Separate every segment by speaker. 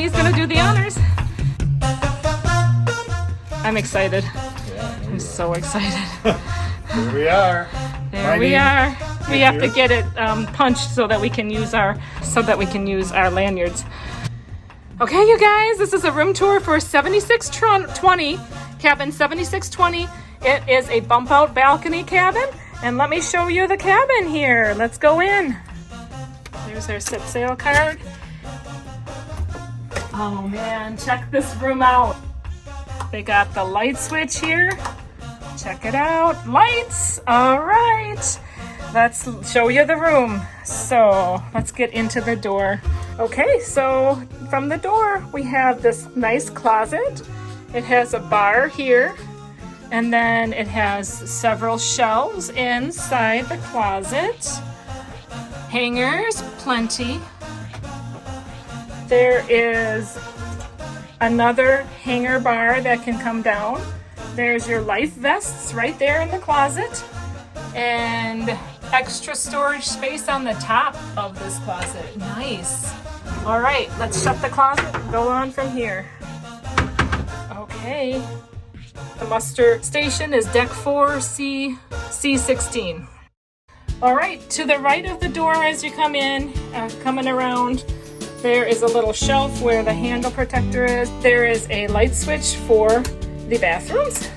Speaker 1: Daddy's gonna do the honors. I'm excited.
Speaker 2: Yeah,
Speaker 1: I'm so excited.
Speaker 2: Here we are.
Speaker 1: There we are. We have to get it punched so that we can use our lanyards. Okay, you guys, this is a room tour for 7620, cabin 7620. It is a bump out balcony cabin, and let me show you the cabin here. Let's go in. There's our set sail card. Oh man, check this room out. They got the light switch here. Check it out. Lights. All right. Let's show you the room. So let's get into the door. Okay, so from the door, we have this nice closet. It has a bar here, and then it has several shelves inside the closet. Hangers, plenty. There is another hanger bar that can come down. There's your life vests right there in the closet, and extra storage space on the top of this closet. Nice. All right, let's shut the closet and go on from here. Okay. The muster station is deck 4, C16. All right, to the right of the door as you come in, coming around, there is a little shelf where the handle protector is. There is a light switch for the bathrooms.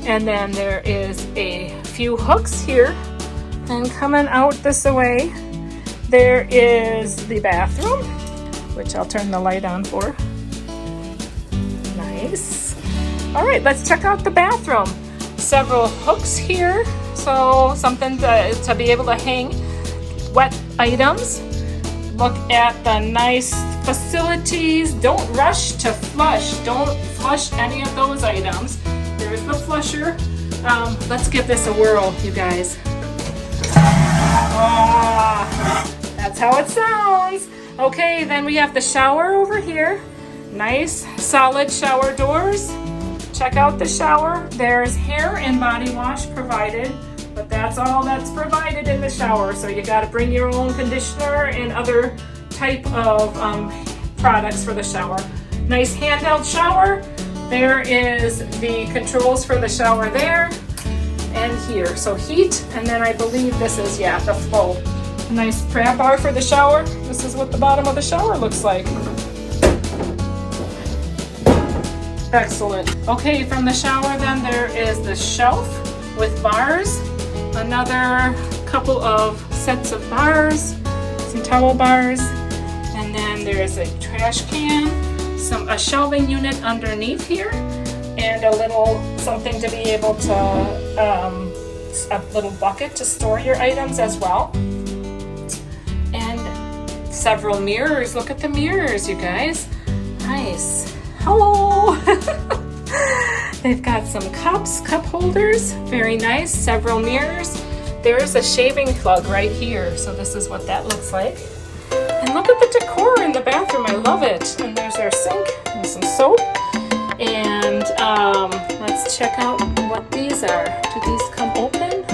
Speaker 1: And then there is a few hooks here. And coming out this way, there is the bathroom, which I'll turn the light on for. Nice. All right, let's check out the bathroom. Several hooks here, so something to be able to hang wet items. Look at the nice facilities. Don't rush to flush. Don't flush any of those items. There's the flusher. Let's give this a whirl, you guys. That's how it sounds. Okay, then we have the shower over here. Nice, solid shower doors. Check out the shower. There's hair and body wash provided, but that's all that's provided in the shower. So you got to bring your own conditioner and other type of products for the shower. Nice handheld shower. There is the controls for the shower there and here. So heat, and then I believe this is, yeah, the flow. A nice grab bar for the shower. This is what the bottom of the shower looks like. Excellent. Okay, from the shower then there is the shelf with bars. Another couple of sets of bars, some towel bars, and then there's a trash can, a shelving unit underneath here, and a little something to be able to, a little bucket to store your items as well. And several mirrors. Look at the mirrors, you guys. Nice. Hello. They've got some cups, cup holders. Very nice. Several mirrors. There's a shaving plug right here. So this is what that looks like. And look at the decor in the bathroom. I love it. And there's our sink and some soap. And let's check out what these are. Do these come open?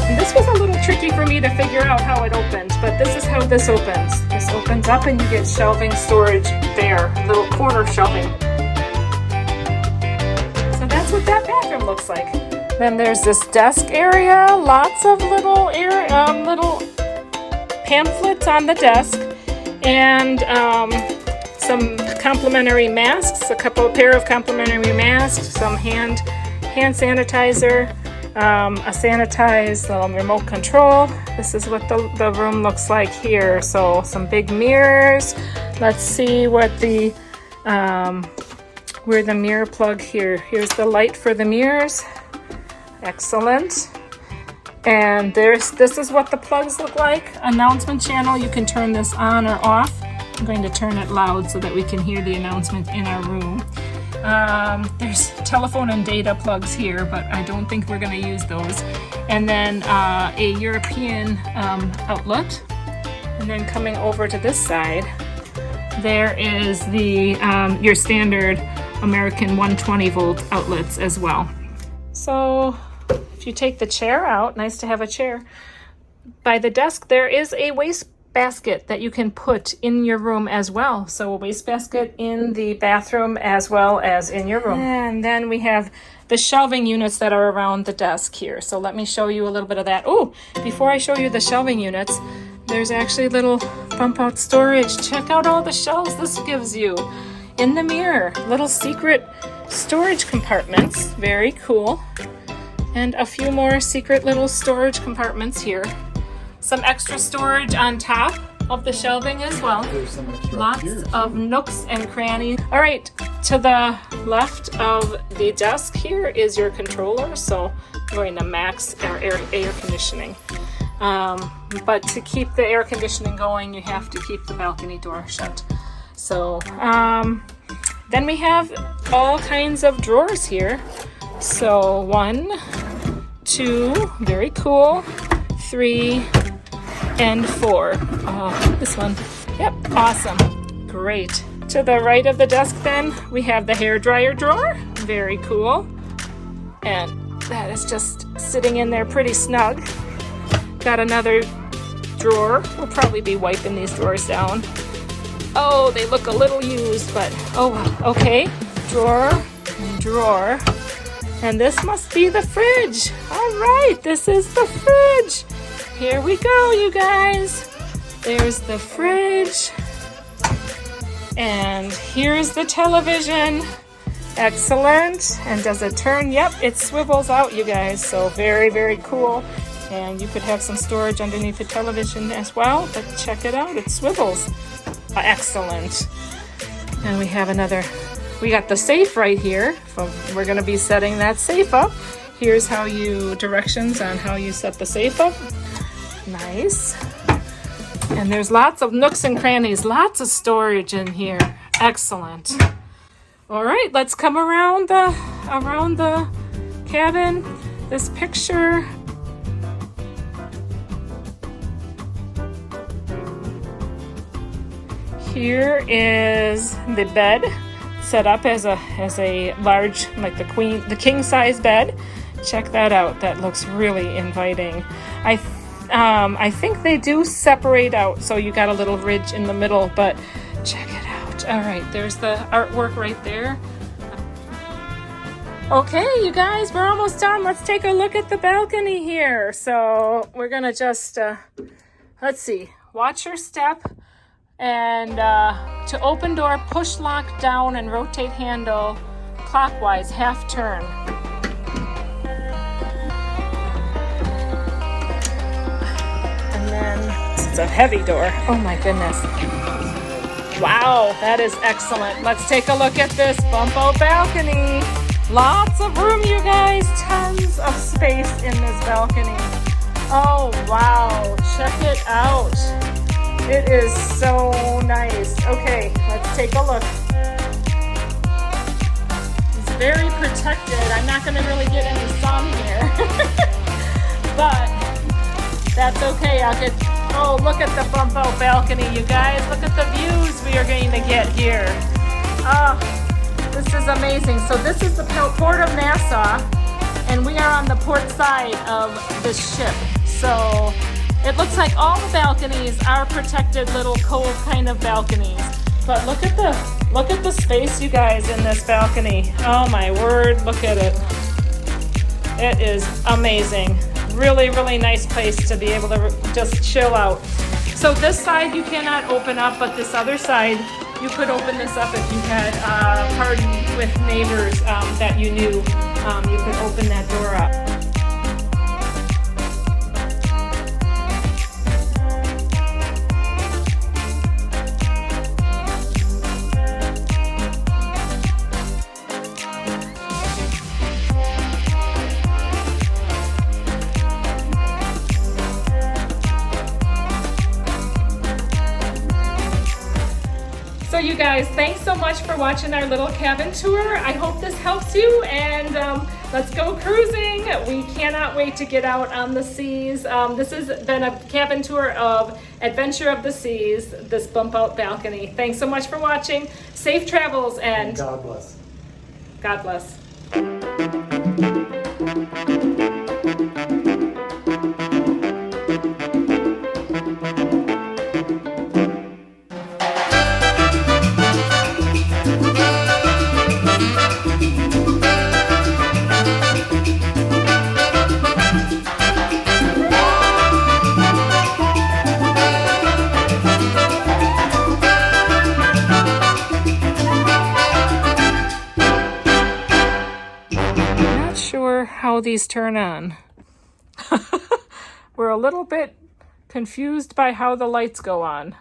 Speaker 1: And this was a little tricky for me to figure out how it opened, but this is how this opens. This opens up and you get shelving storage there, little corner shelving. So that's what that bathroom looks like. Then there's this desk area, lots of little pamphlets on the desk, and some complimentary masks, a pair of complimentary masks, some hand sanitizer, a sanitized remote control. This is what the room looks like here. So some big mirrors. Let's see what where the mirror plug here. Here's the light for the mirrors. Excellent. And this is what the plugs look like. Announcement channel, you can turn this on or off. I'm going to turn it loud so that we can hear the announcement in our room. There's telephone and data plugs here, but I don't think we're going to use those. And then a European outlet. And then coming over to this side, there is your standard American 120 volt outlets as well. So if you take the chair out, nice to have a chair. By the desk, there is a waste basket that you can put in your room as well. So a wastebasket in the bathroom as well as in your room. And then we have the shelving units that are around the desk here. So let me show you a little bit of that. Oh, before I show you the shelving units, there's actually little bump out storage. Check out all the shelves this gives you in the mirror. Little secret storage compartments. Very cool. And a few more secret little storage compartments here. Some extra storage on top of the shelving as well.
Speaker 2: There's some extra
Speaker 1: Lots
Speaker 2: here,
Speaker 1: of nooks and crannies. All right, to the left of the desk here is your controller. So I'm going to max our air conditioning. But to keep the air conditioning going, you have to keep the balcony door shut. So then we have all kinds of drawers here. So 1, 2, very cool, 3, and 4. Oh, this one. Yep, awesome. Great. To the right of the desk then, we have the hairdryer drawer. Very cool. And that is just sitting in there pretty snug. Got another drawer. We'll probably be wiping these drawers down. Oh, they look a little used, but oh, okay. Drawer, drawer. And this must be the fridge. All right, this is the fridge. Here we go, you guys. There's the fridge. And here's the television. Excellent. And does it turn? Yep, it swivels out, you guys. So very, very cool. And you could have some storage underneath the television as well. But check it out, it swivels. Excellent. And we have we got the safe right here. So we're going to be setting that safe up. Here's directions on how you set the safe up. Nice. And there's lots of nooks and crannies, lots of storage in here. Excellent. All right, let's come around the cabin. This picture. Here is the bed set up as a large, like the king size bed. Check that out. That looks really inviting. I think they do separate out, so you got a little ridge in the middle, but check it out. All right, there's the artwork right there. Okay, you guys, we're almost done. Let's take a look at the balcony here. So we're gonna just, let's see, watch your step. And to open door, push lock down and rotate handle clockwise, half turn. And then it's a heavy door. Oh my goodness. Wow, that is excellent. Let's take a look at this Bumpout balcony. Lots of room, you guys. Tons of space in this balcony. Oh wow, check it out. It is so nice. Okay, let's take a look. It's very protected. I'm not going to really get any sun here. But that's okay. Oh, look at the Bumpout balcony, you guys. Look at the views we are going to get here. Oh, this is amazing. So this is the Port of Nassau, and we are on the port side of this ship. So it looks like all the balconies are protected little cove kind of balconies. But look at the space, you guys, in this balcony. Oh my word, look at it. It is amazing. Really, really nice place to be able to just chill out. So this side you cannot open up, but this other side, you could open this up if you had a party with neighbors that you knew. You could open that door up. So you guys, thanks so much for watching our little cabin tour. I hope this helps you, and let's go cruising. We cannot wait to get out on the seas. This has been a cabin tour of Adventure of the Seas, this Bumpout balcony. Thanks so much for watching. Safe travels, and
Speaker 2: God bless.
Speaker 1: God bless. how these turn on. We're a little bit confused by how the lights go on.